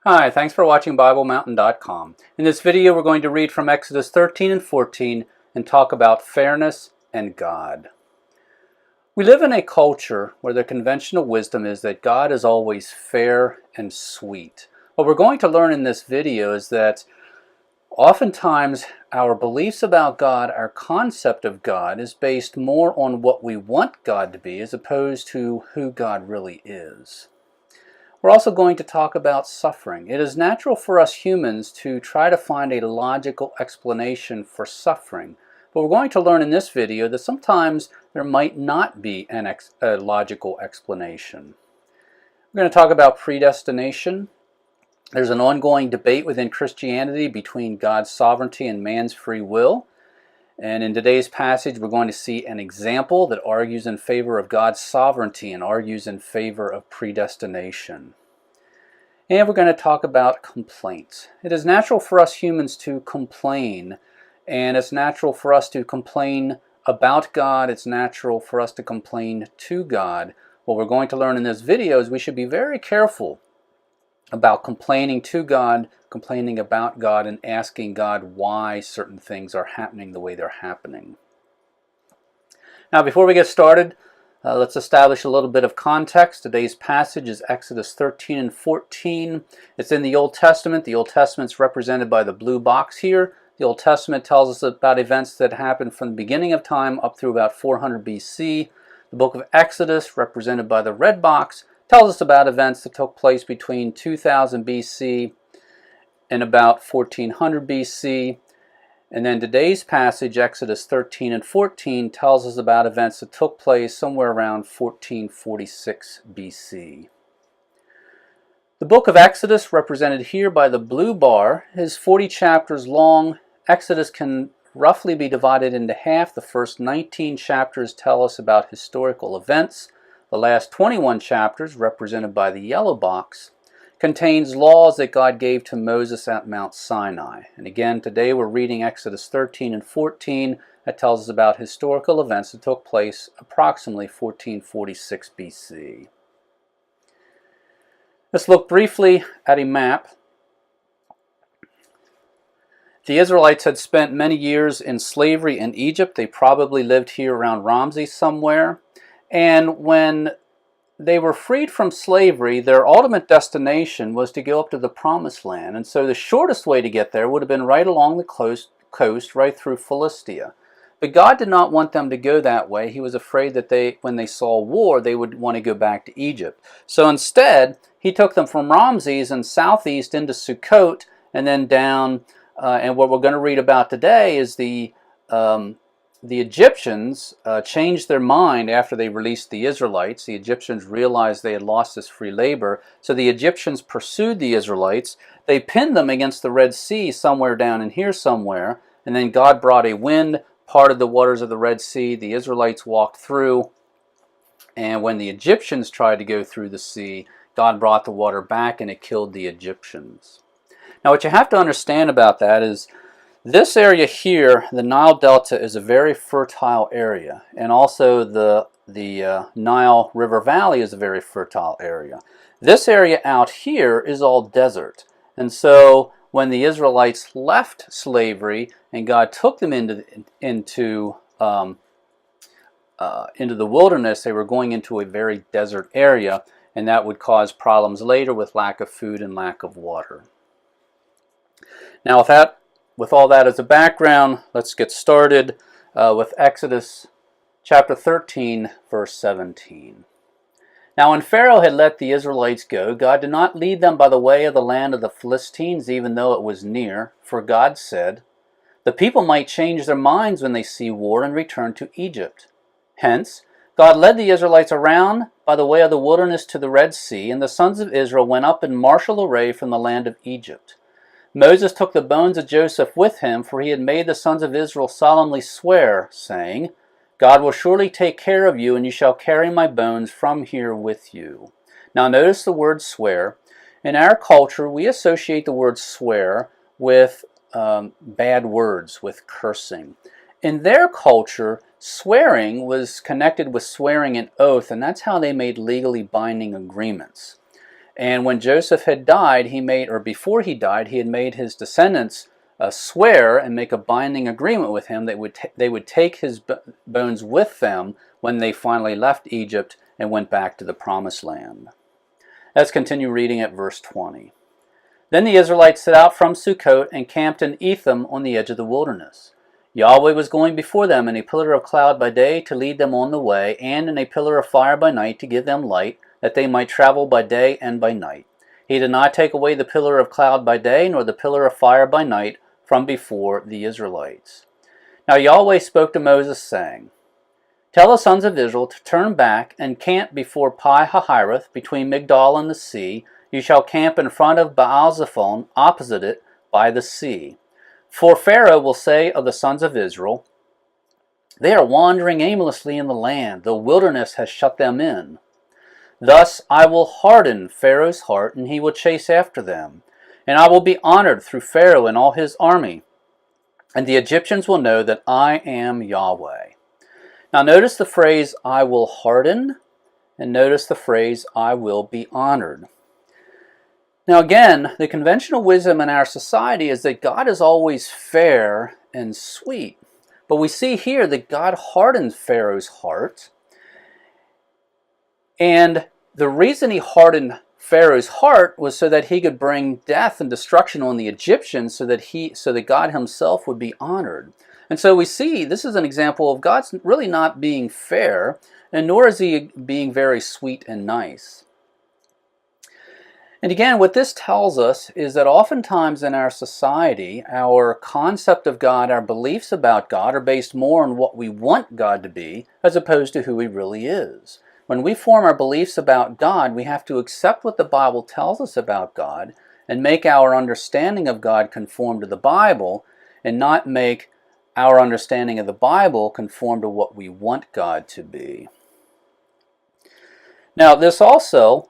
Hi, thanks for watching BibleMountain.com. In this video we're going to read from Exodus 13 and 14 and talk about fairness and God. We live in a culture where the conventional wisdom is that God is always fair and sweet. What we're going to learn in this video is that oftentimes our beliefs about God, our concept of God, is based more on what we want God to be as opposed to who God really is. We're also going to talk about suffering. It is natural for us humans to try to find a logical explanation for suffering, but we're going to learn in this video that sometimes there might not be a logical explanation. We're going to talk about predestination. There's an ongoing debate within Christianity between God's sovereignty and man's free will. And in today's passage, we're going to see an example that argues in favor of God's sovereignty and argues in favor of predestination. And we're going to talk about complaints. It is natural for us humans to complain, and it's natural for us to complain about God. It's natural for us to complain to God. What we're going to learn in this video is we should be very careful about complaining to God, complaining about God, and asking God why certain things are happening the way they're happening. Now, before we get started, let's establish a little bit of context. Today's passage is Exodus 13 and 14. It's in the Old Testament. The Old Testament's represented by the blue box here. The Old Testament tells us about events that happened from the beginning of time up through about 400 BC. The book of Exodus, represented by the red box, tells us about events that took place between 2000 BC and about 1400 BC. And then today's passage, Exodus 13 and 14, tells us about events that took place somewhere around 1446 BC. The book of Exodus, represented here by the blue bar, is 40 chapters long. Exodus can roughly be divided into half. The first 19 chapters tell us about historical events. The last 21 chapters, represented by the yellow box, contains laws that God gave to Moses at Mount Sinai. And again, today we're reading Exodus 13 and 14. That tells us about historical events that took place approximately 1446 BC. Let's look briefly at a map. The Israelites had spent many years in slavery in Egypt. They probably lived here around Ramses somewhere. And when they were freed from slavery, their ultimate destination was to go up to the Promised Land. And so the shortest way to get there would have been right along the coast, right through Philistia. But God did not want them to go that way. He was afraid that when they saw war, they would want to go back to Egypt. So instead, he took them from Ramses and southeast into Sukkot, and then down. And what we're going to read about today is the Egyptians changed their mind after they released the Israelites. The Egyptians realized they had lost this free labor, so the Egyptians pursued the Israelites. They pinned them against the Red Sea somewhere down in here somewhere, and then God brought a wind, parted the waters of the Red Sea. The Israelites walked through, and when the Egyptians tried to go through the sea, God brought the water back and it killed the Egyptians. Now, what you have to understand about that is this area here, the Nile Delta, is a very fertile area, and also the Nile River Valley is a very fertile area. This area out here is all desert, and so when the Israelites left slavery and God took them into the wilderness, they were going into a very desert area, and that would cause problems later with lack of food and lack of water. Now, with all that as a background, let's get started with Exodus chapter 13, verse 17. Now, when Pharaoh had let the Israelites go, God did not lead them by the way of the land of the Philistines, even though it was near, for God said, "The people might change their minds when they see war and return to Egypt." Hence, God led the Israelites around by the way of the wilderness to the Red Sea, and the sons of Israel went up in martial array from the land of Egypt. Moses took the bones of Joseph with him, for he had made the sons of Israel solemnly swear, saying, "God will surely take care of you, and you shall carry my bones from here with you." Now notice the word swear. In our culture, we associate the word swear with bad words, with cursing. In their culture, swearing was connected with swearing an oath, and that's how they made legally binding agreements. And when Joseph had died, before he died, he had made his descendants swear and make a binding agreement with him that they would take his bones with them when they finally left Egypt and went back to the promised land. Let's continue reading at verse 20. Then the Israelites set out from Sukkot and camped in Etham on the edge of the wilderness. Yahweh was going before them in a pillar of cloud by day to lead them on the way, and in a pillar of fire by night to give them light, that they might travel by day and by night. He did not take away the pillar of cloud by day, nor the pillar of fire by night from before the Israelites. Now Yahweh spoke to Moses, saying, Tell the sons of Israel to turn back and camp before Pi-hahiroth, between Migdol and the sea. You shall camp in front of Baal-zephon, opposite it, by the sea. For Pharaoh will say of the sons of Israel, They are wandering aimlessly in the land. The wilderness has shut them in. Thus I will harden Pharaoh's heart, and he will chase after them. And I will be honored through Pharaoh and all his army. And the Egyptians will know that I am Yahweh. Now notice the phrase, I will harden, and notice the phrase, I will be honored. Now again, the conventional wisdom in our society is that God is always fair and sweet. But we see here that God hardened Pharaoh's heart. And the reason he hardened Pharaoh's heart was so that he could bring death and destruction on the Egyptians, so that God himself would be honored. And so we see this is an example of God's really not being fair, and nor is he being very sweet and nice. And again, what this tells us is that oftentimes in our society, our concept of God, our beliefs about God are based more on what we want God to be as opposed to who he really is. When we form our beliefs about God, we have to accept what the Bible tells us about God and make our understanding of God conform to the Bible, and not make our understanding of the Bible conform to what we want God to be. Now, this also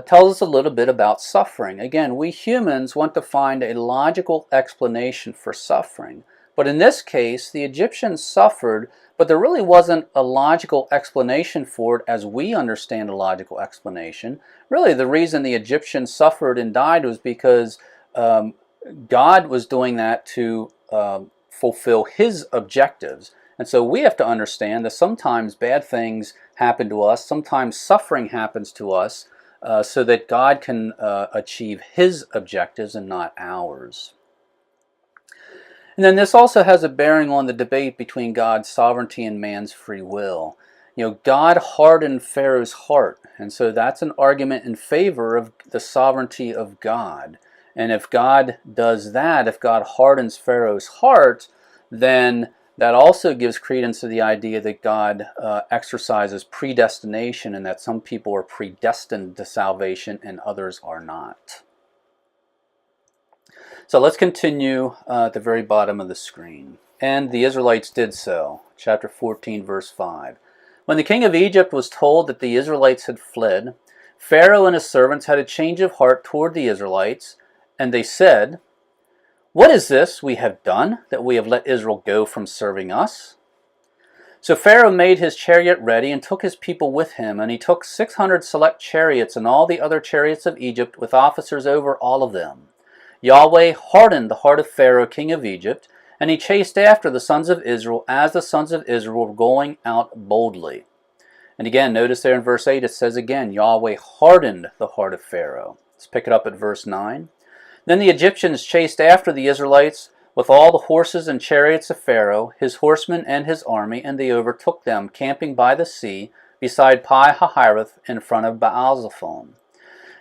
tells us a little bit about suffering. Again, we humans want to find a logical explanation for suffering. But in this case, the Egyptians suffered, but there really wasn't a logical explanation for it as we understand a logical explanation. Really, the reason the Egyptians suffered and died was because God was doing that to fulfill his objectives. And so we have to understand that sometimes bad things happen to us, sometimes suffering happens to us, so that God can achieve his objectives and not ours. And then this also has a bearing on the debate between God's sovereignty and man's free will. God hardened Pharaoh's heart, and so that's an argument in favor of the sovereignty of God. And if God does that, if God hardens Pharaoh's heart, then that also gives credence to the idea that God exercises predestination, and that some people are predestined to salvation and others are not. So let's continue at the very bottom of the screen. And the Israelites did so. Chapter 14, verse 5. When the king of Egypt was told that the Israelites had fled, Pharaoh and his servants had a change of heart toward the Israelites, and they said, What is this we have done, that we have let Israel go from serving us? So Pharaoh made his chariot ready and took his people with him, and he took 600 select chariots and all the other chariots of Egypt with officers over all of them. Yahweh hardened the heart of Pharaoh, king of Egypt, and he chased after the sons of Israel as the sons of Israel were going out boldly. And again, notice there in verse 8 it says again, Yahweh hardened the heart of Pharaoh. Let's pick it up at verse 9. Then the Egyptians chased after the Israelites with all the horses and chariots of Pharaoh, his horsemen and his army, and they overtook them, camping by the sea, beside Pi-hahiroth, in front of Baal-zephon.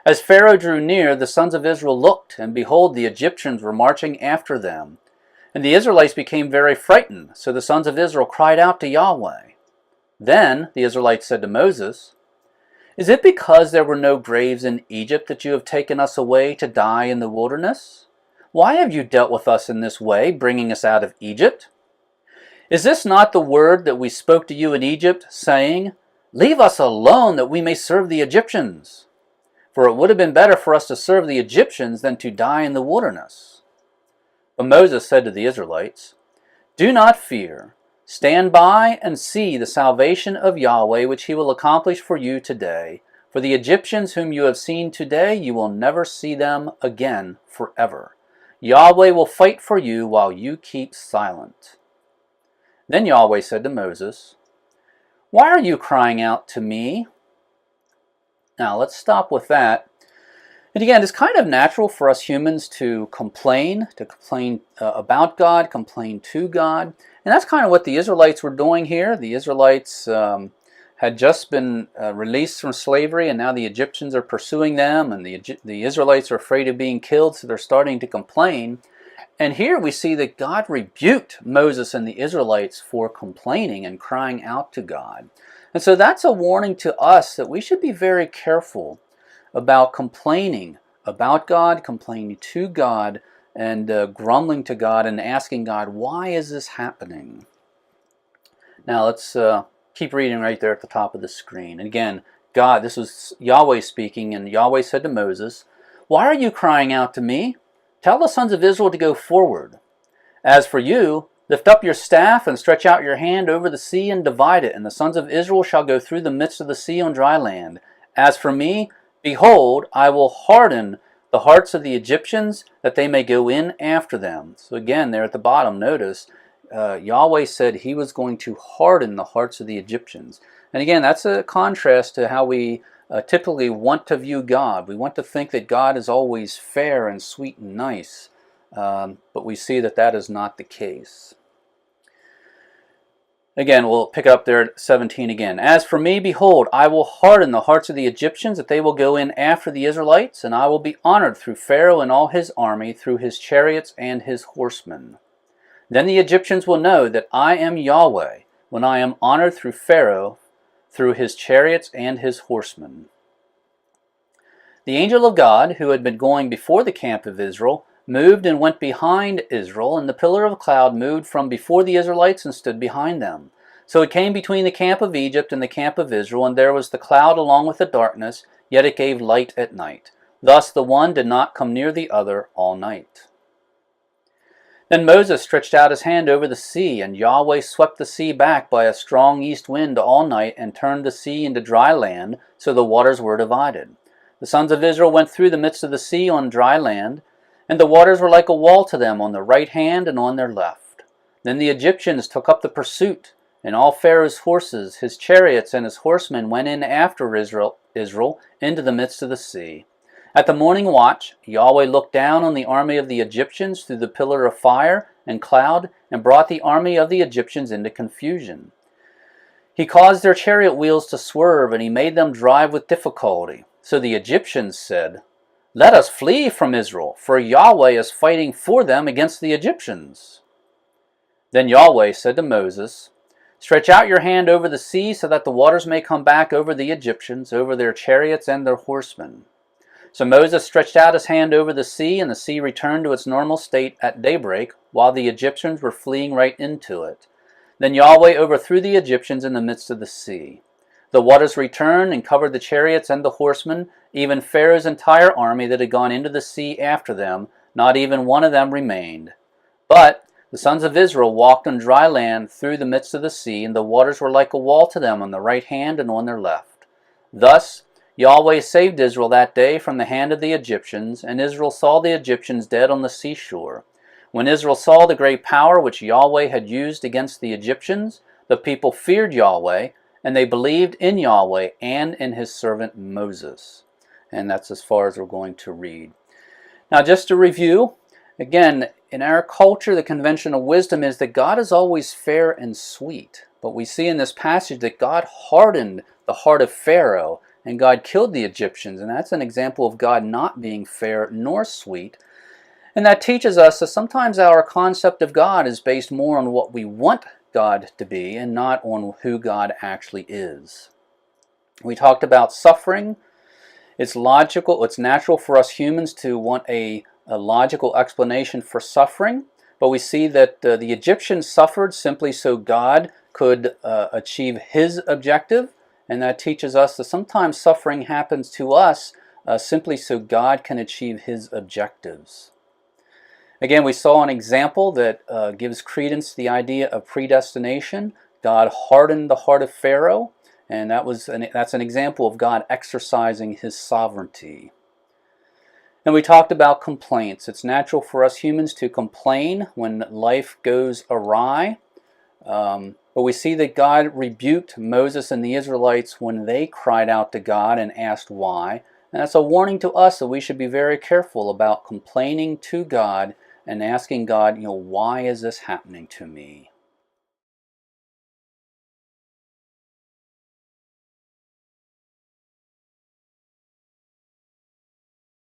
As Pharaoh drew near, the sons of Israel looked, and behold, the Egyptians were marching after them. And the Israelites became very frightened, so the sons of Israel cried out to Yahweh. Then the Israelites said to Moses, Is it because there were no graves in Egypt that you have taken us away to die in the wilderness? Why have you dealt with us in this way, bringing us out of Egypt? Is this not the word that we spoke to you in Egypt, saying, Leave us alone that we may serve the Egyptians? For it would have been better for us to serve the Egyptians than to die in the wilderness. But Moses said to the Israelites, Do not fear. Stand by and see the salvation of Yahweh, which he will accomplish for you today. For For the Egyptians whom you have seen today, you will never see them again forever. Yahweh will fight for you while you keep silent." Then Yahweh said to Moses, "Why are you crying out to me?" Now let's stop with that. And again, it's kind of natural for us humans to complain about God, complain to God. And that's kind of what the Israelites were doing here. The Israelites had just been released from slavery, and now the Egyptians are pursuing them, and the Israelites are afraid of being killed, so they're starting to complain. And here we see that God rebuked Moses and the Israelites for complaining and crying out to God. And so that's a warning to us that we should be very careful about complaining about God, complaining to God, and grumbling to God and asking God, why is this happening? Now let's keep reading right there at the top of the screen. And again, God, this was Yahweh speaking, and Yahweh said to Moses, "Why are you crying out to me? Tell the sons of Israel to go forward. As for you, lift up your staff and stretch out your hand over the sea and divide it, and the sons of Israel shall go through the midst of the sea on dry land. As for me, behold, I will harden the hearts of the Egyptians, that they may go in after them." So again, there at the bottom, notice Yahweh said he was going to harden the hearts of the Egyptians. And again, that's a contrast to how we typically want to view God. We want to think that God is always fair and sweet and nice, but we see that that is not the case. Again, we'll pick up there at 17 again. "As for me, behold, I will harden the hearts of the Egyptians, that they will go in after the Israelites, and I will be honored through Pharaoh and all his army, through his chariots and his horsemen. Then the Egyptians will know that I am Yahweh, when I am honored through Pharaoh, through his chariots and his horsemen." The angel of God, who had been going before the camp of Israel, moved and went behind Israel, and the pillar of cloud moved from before the Israelites and stood behind them. So it came between the camp of Egypt and the camp of Israel, and there was the cloud along with the darkness, yet it gave light at night. Thus the one did not come near the other all night. Then Moses stretched out his hand over the sea, and Yahweh swept the sea back by a strong east wind all night, and turned the sea into dry land, so the waters were divided. The sons of Israel went through the midst of the sea on dry land, and the waters were like a wall to them on their right hand and on their left. Then the Egyptians took up the pursuit, and all Pharaoh's horses, his chariots, and his horsemen went in after Israel into the midst of the sea. At the morning watch, Yahweh looked down on the army of the Egyptians through the pillar of fire and cloud, and brought the army of the Egyptians into confusion. He caused their chariot wheels to swerve, and he made them drive with difficulty. So the Egyptians said, "Let us flee from Israel, for Yahweh is fighting for them against the Egyptians." Then Yahweh said to Moses, "Stretch out your hand over the sea, so that the waters may come back over the Egyptians, over their chariots and their horsemen." So Moses stretched out his hand over the sea, and the sea returned to its normal state at daybreak, while the Egyptians were fleeing right into it. Then Yahweh overthrew the Egyptians in the midst of the sea. The waters returned and covered the chariots and the horsemen, even Pharaoh's entire army that had gone into the sea after them. Not even one of them remained. But the sons of Israel walked on dry land through the midst of the sea, and the waters were like a wall to them on their right hand and on their left. Thus Yahweh saved Israel that day from the hand of the Egyptians, and Israel saw the Egyptians dead on the seashore. When Israel saw the great power which Yahweh had used against the Egyptians, the people feared Yahweh, and they believed in Yahweh and in his servant Moses. And that's as far as we're going to read. Now, just to review, again, in our culture, the convention of wisdom is that God is always fair and sweet. But we see in this passage that God hardened the heart of Pharaoh, and God killed the Egyptians. And that's an example of God not being fair nor sweet. And that teaches us that sometimes our concept of God is based more on what we want God to be and not on who God actually is. We talked about suffering. It's logical, it's natural for us humans to want a logical explanation for suffering, but we see that the Egyptians suffered simply so God could achieve his objective, and that teaches us that sometimes suffering happens to us simply so God can achieve his objectives. Again, we saw an example that gives credence to the idea of predestination. God hardened the heart of Pharaoh, And that's an example of God exercising His sovereignty. And we talked about complaints. It's natural for us humans to complain when life goes awry. But we see that God rebuked Moses and the Israelites when they cried out to God and asked why. And that's a warning to us that we should be very careful about complaining to God and asking God, why is this happening to me?